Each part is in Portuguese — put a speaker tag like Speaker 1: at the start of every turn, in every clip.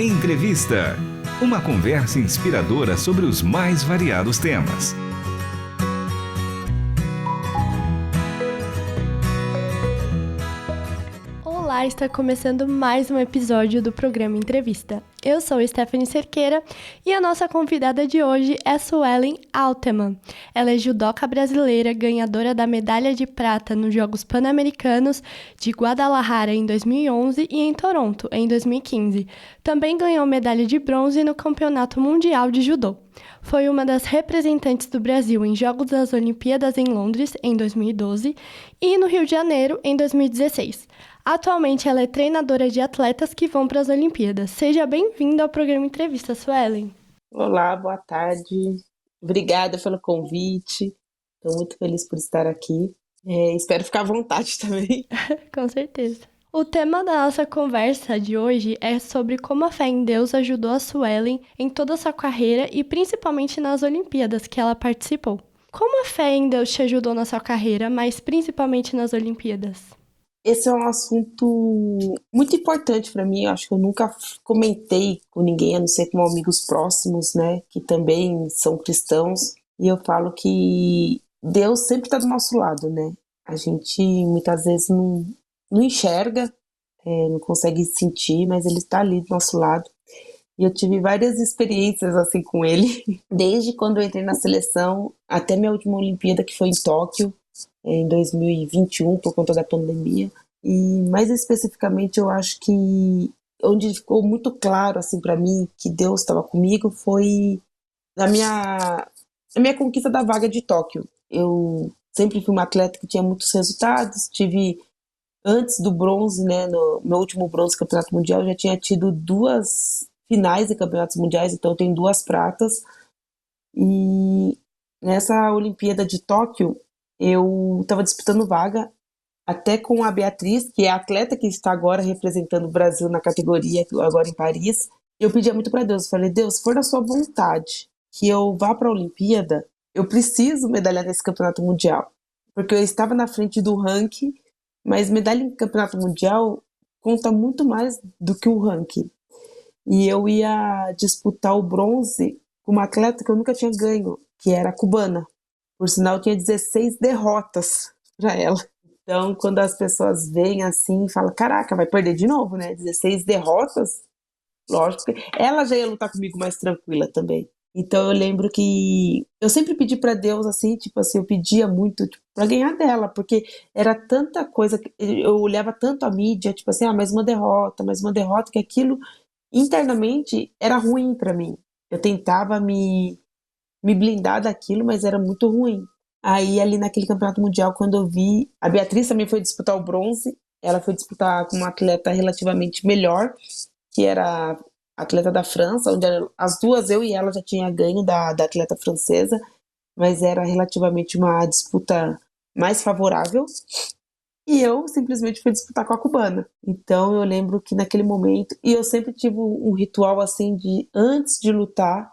Speaker 1: Entrevista. Uma conversa inspiradora sobre os mais variados temas.
Speaker 2: Olá, está começando mais um episódio do programa Entrevista. Eu sou Stephanie Cerqueira e a nossa convidada de hoje é Suelen Altman. Ela é judoca brasileira, ganhadora da medalha de prata nos Jogos Pan-Americanos de Guadalajara em 2011 e em Toronto em 2015. Também ganhou medalha de bronze no Campeonato Mundial de Judô. Foi uma das representantes do Brasil em Jogos das Olimpíadas em Londres, em 2012, e no Rio de Janeiro, em 2016. Atualmente, ela é treinadora de atletas que vão para as Olimpíadas. Seja bem-vinda ao programa Entrevista, Suelen.
Speaker 3: Olá, boa tarde. Obrigada pelo convite. Estou muito feliz por estar aqui. Espero ficar à vontade também.
Speaker 2: Com certeza. O tema da nossa conversa de hoje é sobre como a fé em Deus ajudou a Suelen em toda a sua carreira e principalmente nas Olimpíadas que ela participou. Como a fé em Deus te ajudou na sua carreira, mas principalmente nas Olimpíadas?
Speaker 3: Esse é um assunto muito importante para mim. Eu acho que eu nunca comentei com ninguém, a não ser com amigos próximos, né, que também são cristãos. E eu falo que Deus sempre está do nosso lado, né? A gente muitas vezes não enxerga, não consegue sentir, mas Ele está ali do nosso lado. E eu tive várias experiências assim com Ele, desde quando eu entrei na seleção até minha última Olimpíada, que foi em Tóquio, em 2021, por conta da pandemia. E mais especificamente, eu acho que onde ficou muito claro assim para mim que Deus estava comigo foi na minha conquista da vaga de Tóquio. Eu sempre fui uma atleta que tinha muitos resultados, tive antes do bronze, né, no meu último bronze do Campeonato Mundial, eu já tinha tido 2 finais de campeonatos mundiais, então eu tenho 2 pratas. E nessa Olimpíada de Tóquio, eu estava disputando vaga até com a Beatriz, que é a atleta que está agora representando o Brasil na categoria, agora em Paris. Eu pedia muito para Deus, eu falei, Deus, se for da sua vontade que eu vá para a Olimpíada, eu preciso medalhar nesse campeonato mundial, porque eu estava na frente do ranking, mas medalha em campeonato mundial conta muito mais do que o ranking. E eu ia disputar o bronze com uma atleta que eu nunca tinha ganho, que era a cubana. Por sinal, eu tinha 16 derrotas para ela. Então, quando as pessoas veem assim, falam, caraca, vai perder de novo, né? 16 derrotas? Lógico que ela já ia lutar comigo mais tranquila também. Então, eu lembro que eu sempre pedi para Deus, assim, tipo assim, eu pedia muito para ganhar dela, porque era tanta coisa, eu olhava tanto a mídia, tipo assim, mais uma derrota, que aquilo internamente era ruim para mim. Eu tentava me blindar daquilo, mas era muito ruim. Aí ali naquele campeonato mundial, quando eu vi, a Beatriz também foi disputar o bronze, ela foi disputar com uma atleta relativamente melhor, que era a atleta da França, onde as duas, eu e ela, já tinha ganho da atleta francesa, mas era relativamente uma disputa mais favorável, e eu simplesmente fui disputar com a cubana. Então eu lembro que naquele momento, e eu sempre tive um ritual assim de, antes de lutar,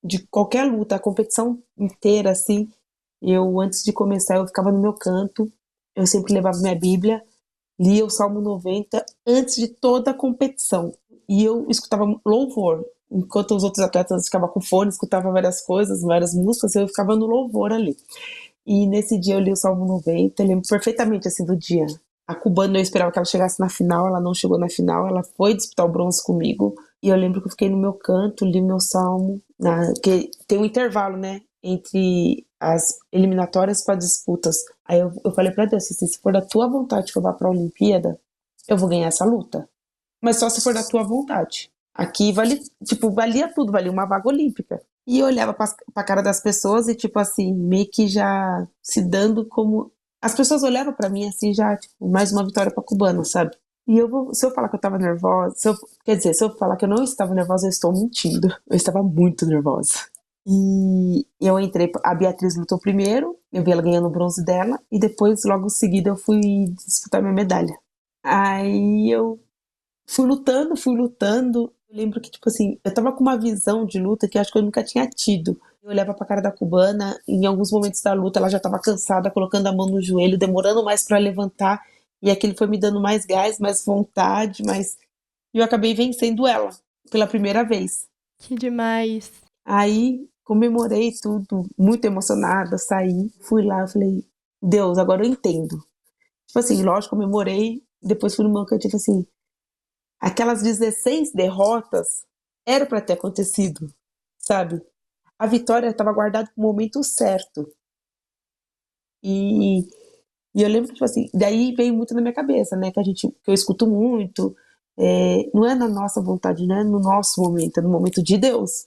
Speaker 3: de qualquer luta, a competição inteira, assim, antes de começar, eu ficava no meu canto, eu sempre levava minha Bíblia, lia o Salmo 90 antes de toda a competição, e eu escutava louvor, enquanto os outros atletas ficavam com fone, escutavam várias coisas, várias músicas, eu ficava no louvor ali. E nesse dia eu li o Salmo 90, eu lembro perfeitamente, assim, do dia. A cubana, eu esperava que ela chegasse na final, ela não chegou na final, ela foi disputar o bronze comigo, e eu lembro que eu fiquei no meu canto, li meu salmo, que tem um intervalo, né, entre as eliminatórias para disputas. Aí eu falei pra Deus, se for da tua vontade que eu vá pra Olimpíada, eu vou ganhar essa luta. Mas só se for da tua vontade. Aqui valia tudo, valia uma vaga olímpica. E eu olhava pra cara das pessoas e, tipo assim, meio que já se dando como... As pessoas olhavam pra mim assim, já, tipo, mais uma vitória pra cubana, sabe? E se eu falar que eu tava nervosa, se eu falar que eu não estava nervosa, eu estou mentindo. Eu estava muito nervosa. E eu entrei, a Beatriz lutou primeiro, eu vi ela ganhando o bronze dela, e depois, logo em seguida, eu fui disputar minha medalha. Aí eu fui lutando. Eu lembro que, tipo assim, eu tava com uma visão de luta que eu acho que eu nunca tinha tido. Eu olhava pra cara da cubana, em alguns momentos da luta ela já tava cansada, colocando a mão no joelho, demorando mais pra levantar, e aquilo foi me dando mais gás, mais vontade, e eu acabei vencendo ela. pela primeira vez.
Speaker 2: Que demais.
Speaker 3: Aí comemorei tudo, muito emocionada, saí, fui lá, falei, Deus, agora eu entendo. Tipo assim, lógico, comemorei, depois fui no meu canto e falei assim, aquelas 16 derrotas era para ter acontecido, sabe? A vitória estava guardada para o momento certo. E, e eu lembro que, tipo assim, daí veio muito na minha cabeça, né? Que eu escuto muito, não é na nossa vontade, não é no nosso momento, é no momento de Deus.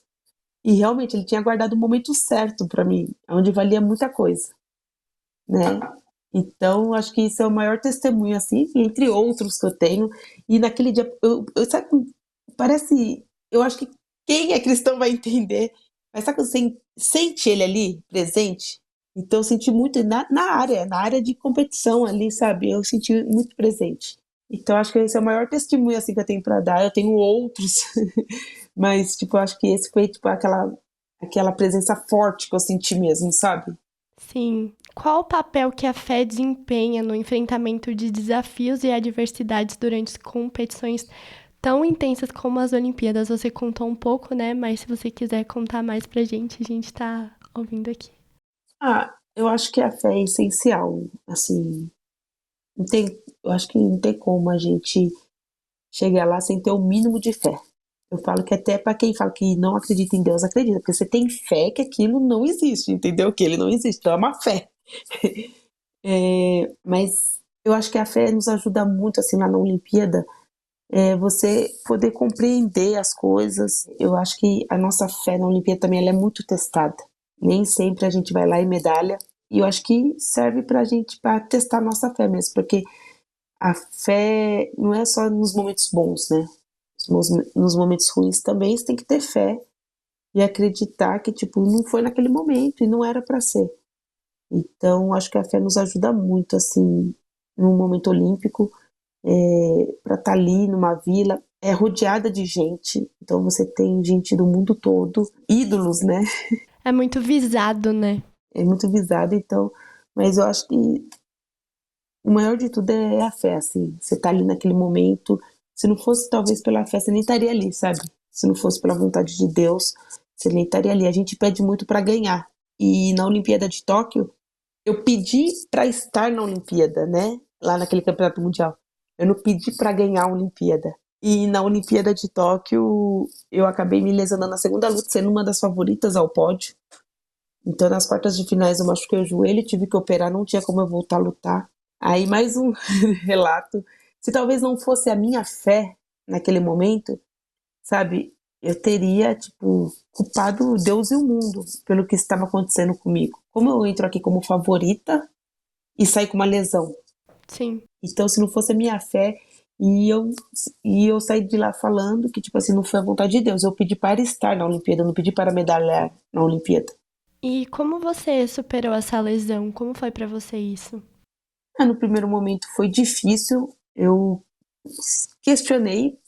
Speaker 3: E realmente ele tinha guardado o momento certo para mim, onde valia muita coisa, né? Então, acho que isso é o maior testemunho, assim, entre outros que eu tenho. E naquele dia, sabe, parece, eu acho que quem é cristão vai entender, mas sabe quando você sente ele ali, presente? Então, eu senti muito na área de competição ali, sabe? Eu senti muito presente. Então, acho que esse é o maior testemunho, assim, que eu tenho para dar. Eu tenho outros, mas, tipo, eu acho que esse foi, tipo, aquela presença forte que eu senti mesmo, sabe?
Speaker 2: Sim. Qual o papel que a fé desempenha no enfrentamento de desafios e adversidades durante competições tão intensas como as Olimpíadas? Você contou um pouco, né? Mas se você quiser contar mais pra gente, a gente tá ouvindo aqui.
Speaker 3: Eu acho que a fé é essencial, assim, eu acho que não tem como a gente chegar lá sem ter o mínimo de fé. Eu falo que até para quem fala que não acredita em Deus, acredita, porque você tem fé que aquilo não existe, entendeu? Que ele não existe, então é uma fé. Mas eu acho que a fé nos ajuda muito, assim, lá na Olimpíada, você poder compreender as coisas. Eu acho que a nossa fé na Olimpíada também ela é muito testada. Nem sempre a gente vai lá e medalha. E eu acho que serve para a gente para testar a nossa fé mesmo, porque a fé não é só nos momentos bons, né? Nos momentos ruins também você tem que ter fé e acreditar que tipo não foi naquele momento e não era para ser. Então acho que a fé nos ajuda muito assim num momento olímpico, para estar ali numa vila rodeada de gente. Então você tem gente do mundo todo, ídolos, né?
Speaker 2: É muito visado, né?
Speaker 3: É muito visado, então. Mas eu acho que o maior de tudo é a fé, assim. Você tá ali naquele momento. Se não fosse talvez pela fé, você nem estaria ali, sabe? Se não fosse pela vontade de Deus, você nem estaria ali. A gente pede muito para ganhar. E na Olimpíada de Tóquio, eu pedi para estar na Olimpíada, né? Lá naquele campeonato mundial. Eu não pedi para ganhar a Olimpíada. E na Olimpíada de Tóquio, eu acabei me lesionando na segunda luta, sendo uma das favoritas ao pódio. Então, nas quartas de finais, eu machuquei o joelho, tive que operar, não tinha como eu voltar a lutar. Aí, mais um relato. Se talvez não fosse a minha fé naquele momento, sabe, eu teria, tipo, culpado Deus e o mundo pelo que estava acontecendo comigo. Como eu entro aqui como favorita e saí com uma lesão.
Speaker 2: Sim.
Speaker 3: Então, se não fosse a minha fé, e eu, e eu saí de lá falando que, tipo assim, não foi a vontade de Deus. Eu pedi para estar na Olimpíada, eu não pedi para medalhar na Olimpíada.
Speaker 2: E como você superou essa lesão? Como foi pra você isso?
Speaker 3: No primeiro momento foi difícil, eu questionei,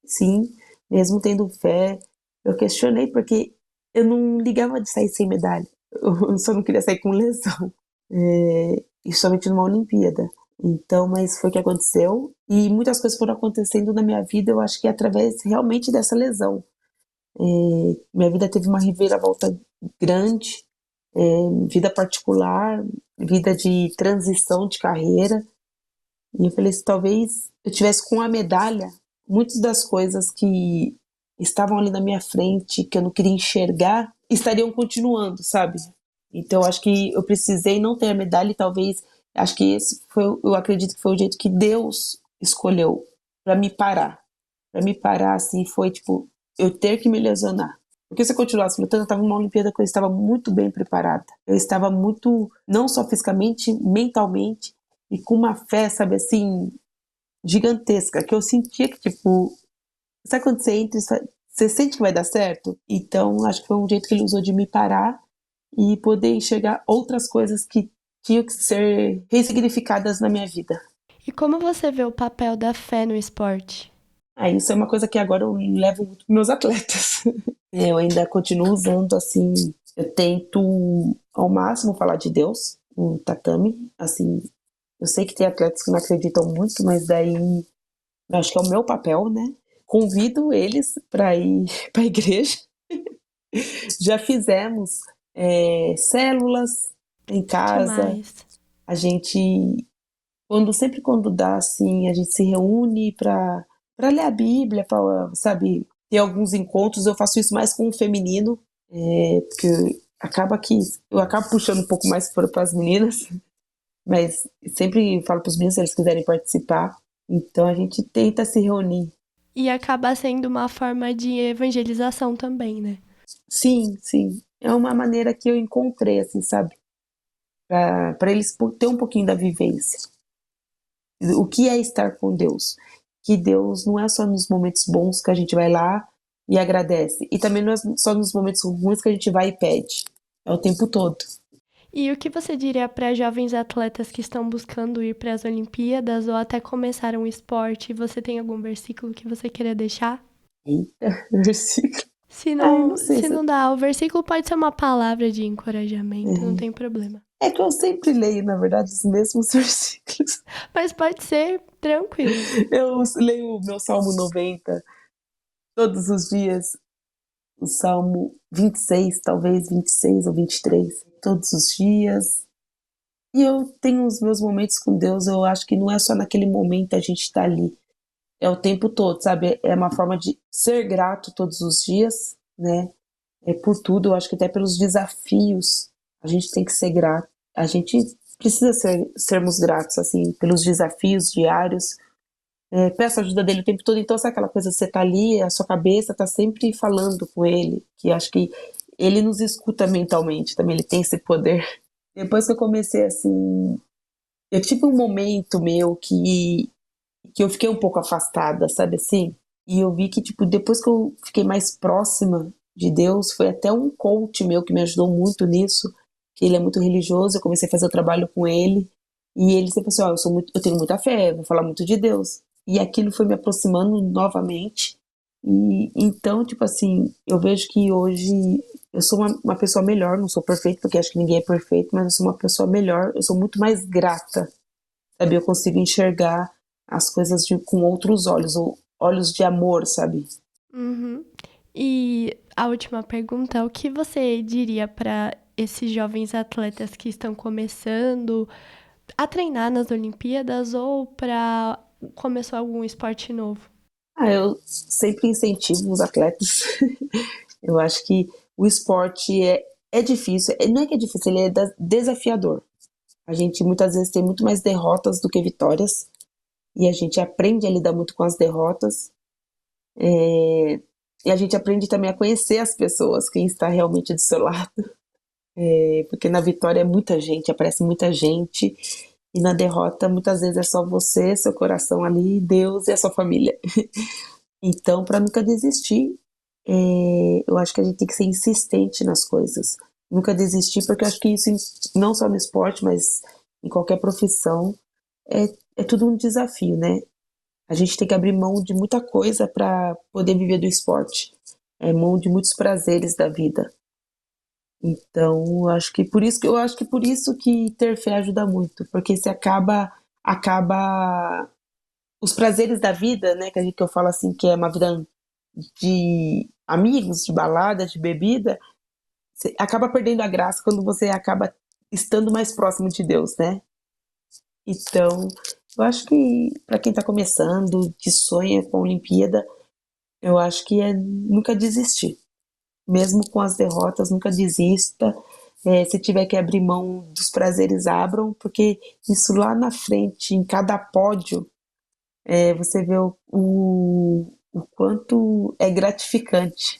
Speaker 3: sim, mesmo tendo fé, eu questionei porque eu não ligava de sair sem medalha, eu só não queria sair com lesão, e somente numa Olimpíada. Então, mas foi o que aconteceu, e muitas coisas foram acontecendo na minha vida, eu acho que através realmente dessa lesão. Minha vida teve uma reviravolta grande, vida particular, vida de transição de carreira. E eu falei, se talvez eu tivesse com a medalha, muitas das coisas que estavam ali na minha frente, que eu não queria enxergar, estariam continuando, sabe? Então, acho que eu precisei não ter a medalha e talvez, acho que esse foi, eu acredito que foi o jeito que Deus escolheu para me parar. Para me parar, assim, foi tipo, eu ter que me lesionar. Porque se eu continuasse lutando, eu estava numa Olimpíada que eu estava muito bem preparada. Eu estava muito, não só fisicamente, mentalmente, e com uma fé, sabe, assim, gigantesca, que eu sentia que, tipo, sabe quando você entra e você sente que vai dar certo? Então, acho que foi um jeito que ele usou de me parar e poder enxergar outras coisas que tinham que ser ressignificadas na minha vida.
Speaker 2: E como você vê o papel da fé no esporte?
Speaker 3: Isso é uma coisa que agora eu levo muito para meus atletas. Eu ainda continuo usando, assim, eu tento ao máximo falar de Deus no tatame, assim, eu sei que tem atletas que não acreditam muito, mas daí eu acho que é o meu papel, né? convido eles para ir para a igreja. Já fizemos células em
Speaker 2: Que
Speaker 3: casa.
Speaker 2: mais?
Speaker 3: A gente, sempre quando dá, assim, a gente se reúne para ler a Bíblia, para, sabe, ter alguns encontros. Eu faço isso mais com o feminino, porque acaba que eu acabo puxando um pouco mais para as meninas, mas sempre falo para os meninos se eles quiserem participar. Então a gente tenta se reunir.
Speaker 2: E acaba sendo uma forma de evangelização também, né?
Speaker 3: Sim, sim. É uma maneira que eu encontrei, assim, sabe? Para eles ter um pouquinho da vivência. O que é estar com Deus? Que Deus não é só nos momentos bons que a gente vai lá e agradece. E também não é só nos momentos ruins que a gente vai e pede. É o tempo todo.
Speaker 2: E o que você diria para jovens atletas que estão buscando ir para as Olimpíadas ou até começar um esporte? Você tem algum versículo que você queira deixar?
Speaker 3: Eita, versículo.
Speaker 2: Se
Speaker 3: Eu
Speaker 2: não,
Speaker 3: não sei
Speaker 2: se
Speaker 3: se...
Speaker 2: não dá, o versículo pode ser uma palavra de encorajamento, não tem problema.
Speaker 3: É que eu sempre leio, na verdade, os mesmos versículos.
Speaker 2: Mas pode ser tranquilo.
Speaker 3: Eu leio o meu Salmo 90 todos os dias. O Salmo 26, talvez 26 ou 23, todos os dias. E eu tenho os meus momentos com Deus. Eu acho que não é só naquele momento a gente está ali. É o tempo todo, sabe? É uma forma de ser grato todos os dias, né? É por tudo. Eu acho que até pelos desafios a gente tem que ser grato. A gente precisa sermos gratos, assim, pelos desafios diários. Peço a ajuda dele o tempo todo. Então, sabe aquela coisa, você tá ali, a sua cabeça tá sempre falando com ele, que acho que ele nos escuta mentalmente também, ele tem esse poder. Depois que eu comecei, assim, eu tive um momento meu que eu fiquei um pouco afastada, sabe assim? E eu vi que, tipo, depois que eu fiquei mais próxima de Deus, foi até um coach meu que me ajudou muito nisso, que ele é muito religioso. Eu comecei a fazer o trabalho com ele, e ele sempre falou assim, eu tenho muita fé, vou falar muito de Deus. E aquilo foi me aproximando novamente. E então, tipo assim, eu vejo que hoje eu sou uma pessoa melhor. Não sou perfeita, porque acho que ninguém é perfeito, mas eu sou uma pessoa melhor, eu sou muito mais grata, sabe? Eu consigo enxergar as coisas com outros olhos, ou olhos de amor, sabe?
Speaker 2: Uhum. E a última pergunta, o que você diria para esses jovens atletas que estão começando a treinar nas Olimpíadas ou para começar algum esporte novo?
Speaker 3: Eu sempre incentivo os atletas. Eu acho que o esporte é difícil. Não é que é difícil, ele é desafiador. A gente muitas vezes tem muito mais derrotas do que vitórias. E a gente aprende a lidar muito com as derrotas. E a gente aprende também a conhecer as pessoas, quem está realmente do seu lado. Porque na vitória é muita gente, aparece muita gente. E na derrota, muitas vezes é só você, seu coração ali, Deus e a sua família. Então, para nunca desistir, eu acho que a gente tem que ser insistente nas coisas. Nunca desistir, porque eu acho que isso, não só no esporte, mas em qualquer profissão, é tudo um desafio, né? A gente tem que abrir mão de muita coisa para poder viver do esporte. Mão de muitos prazeres da vida. Então, eu acho que por isso que ter fé ajuda muito, porque você acaba os prazeres da vida, né, que eu falo assim, que é uma vida de amigos, de balada, de bebida, você acaba perdendo a graça quando você acaba estando mais próximo de Deus, né? Então, eu acho que para quem está começando, que sonha com a Olimpíada, eu acho que é nunca desistir. Mesmo com as derrotas, nunca desista. Se tiver que abrir mão dos prazeres, abram, porque isso lá na frente, em cada pódio, você vê o quanto é gratificante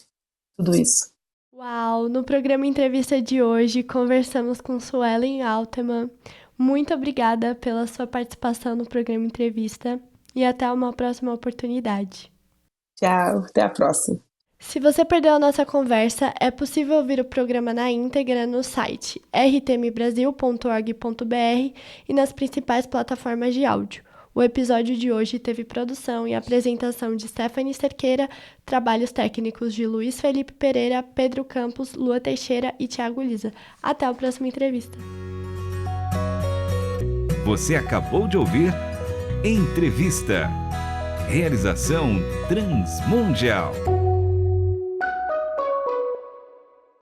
Speaker 3: tudo isso.
Speaker 2: Uau! No programa Entrevista de hoje, conversamos com Suelen Altman. Muito obrigada pela sua participação no programa Entrevista e até uma próxima oportunidade.
Speaker 3: Tchau, até a próxima.
Speaker 2: Se você perdeu a nossa conversa, é possível ouvir o programa na íntegra no site rtmbrasil.org.br e nas principais plataformas de áudio. O episódio de hoje teve produção e apresentação de Stephanie Cerqueira, trabalhos técnicos de Luiz Felipe Pereira, Pedro Campos, Lua Teixeira e Thiago Lisa. Até a próxima entrevista.
Speaker 1: Você acabou de ouvir Entrevista. Realização Transmundial.